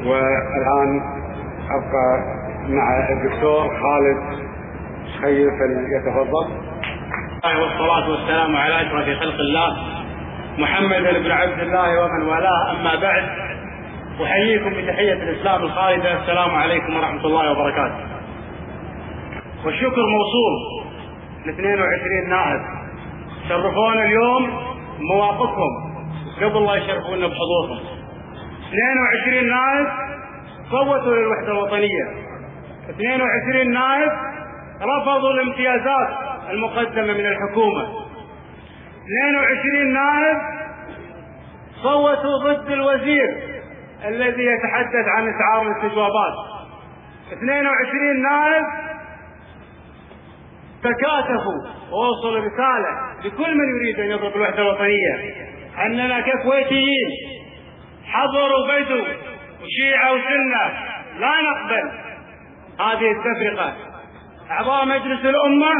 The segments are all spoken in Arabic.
والآن أبقى مع الدكتور خالد شخير فليتفضل. والصلاة والسلام على أشرف خلق الله محمد بن عبد الله ومن والاه، أما بعد، أحييكم بتحية الإسلام الخالدة، السلام عليكم ورحمة الله وبركاته. والشكر موصول ل 22 نائب شرفونا اليوم مواقفهم قبل لا يشرفونا بحضورهم. 22 نائب صوتوا للوحدة الوطنية، 22 نائب رفضوا الامتيازات المقدمة من الحكومة، 22 نائب صوتوا ضد الوزير الذي يتحدث عن اسعار الاستجوابات، 22 نائب تكاتفوا ووصلوا رسالة لكل من يريد أن يضرب الوحدة الوطنية أننا ككويتيين حضر وبدو وشيعة وسنة لا نقبل هذه التفرقة. أعضاء مجلس الأمة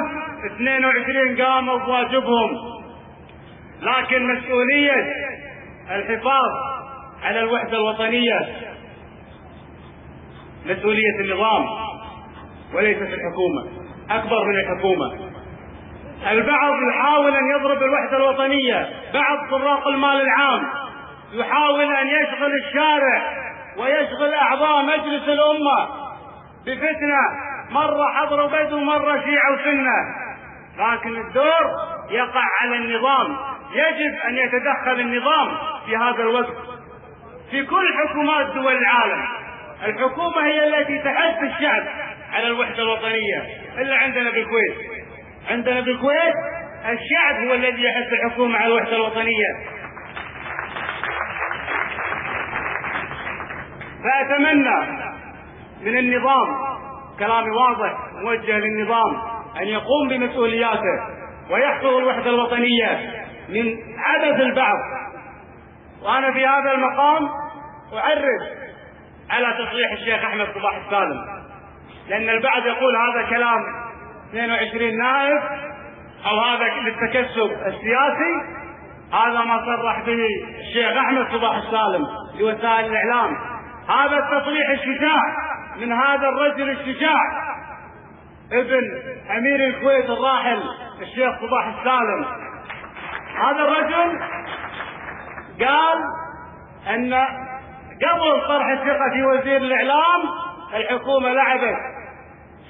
22 قاموا بواجبهم، لكن مسؤولية الحفاظ على الوحدة الوطنية مسؤولية النظام وليست الحكومة، أكبر من الحكومة. البعض يحاول أن يضرب الوحدة الوطنية، بعض سراق المال العام يحاول أن يشغل الشارع ويشغل أعضاء مجلس الأمة بفتنة، مرة حضر وبدو مرة شيعة وسنة، لكن الدور يقع على النظام. يجب أن يتدخل النظام في هذا الوقت في كل حكومات دول العالم. الحكومة هي التي تحث الشعب على الوحدة الوطنية، إلا عندنا بالكويت. عندنا بالكويت الشعب هو الذي يحث الحكومة على الوحدة الوطنية. فأتمنى من النظام، كلامي واضح موجه للنظام، أن يقوم بمسؤولياته ويحفظ الوحدة الوطنية من عبث البعض. وأنا في هذا المقام أعرض على تصريح الشيخ أحمد صباح السالم، لأن البعض يقول هذا كلام 22 نائب أو هذا للتكسب السياسي. هذا ما صرح به الشيخ أحمد صباح السالم لوسائل الإعلام، هذا التصريح الشجاع من هذا الرجل الشجاع ابن أمير الكويت الراحل الشيخ صباح السالم. هذا الرجل قال أن قبل طرح الثقة في وزير الإعلام الحكومة لعبت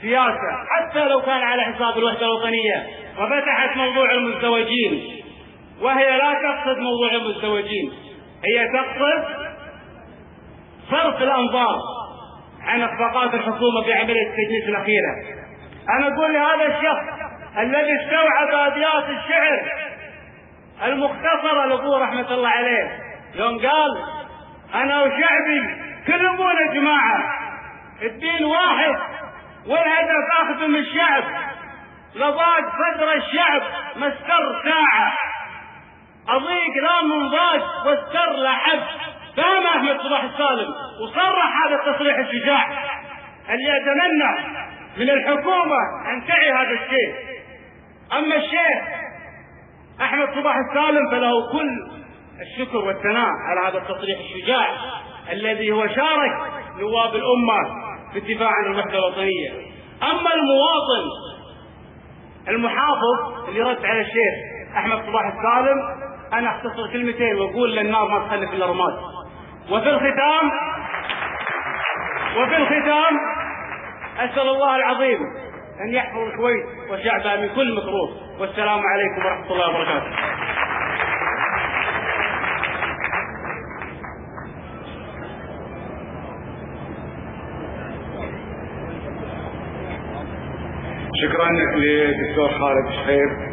سياسة حتى لو كان على حساب الوحدة الوطنية، وفتحت موضوع المزدوجين، وهي لا تقصد موضوع المزدوجين، هي تقصد صرف الأنظار عن اخفاقات الحكومة في عملية التجنيس الأخيرة. أنا أقول لهذا الشخص الذي استوعب أبيات الشعر المختصرة لأبوه رحمة الله عليه يوم قال أنا وشعبي كل أبونا جماعة، الدين واحد والهدف أخدم الشعب، لضاق صدر الشعب مستر ساعة، أضيق لا من ضاق والسر لحب. فهم أحمد صباح السالم وصرح هذا التصريح الشجاع اللي أتمنى من الحكومة أن تعي هذا الشيء. أما الشيخ أحمد صباح السالم فله كل الشكر والثناء على هذا التصريح الشجاع الذي هو شارك نواب الأمة في الدفاع عن الوحدة الوطنية. أما المواطن المحافظ اللي رد على الشيخ أحمد صباح السالم، أنا أختصر كلمتين وأقول للنار ما تخلف إلا رماد. وفي الختام أسأل الله العظيم أن يحفظ الكويت وشعبها من كل مكروه، والسلام عليكم ورحمة الله وبركاته. شكرا للدكتور خالد شخير.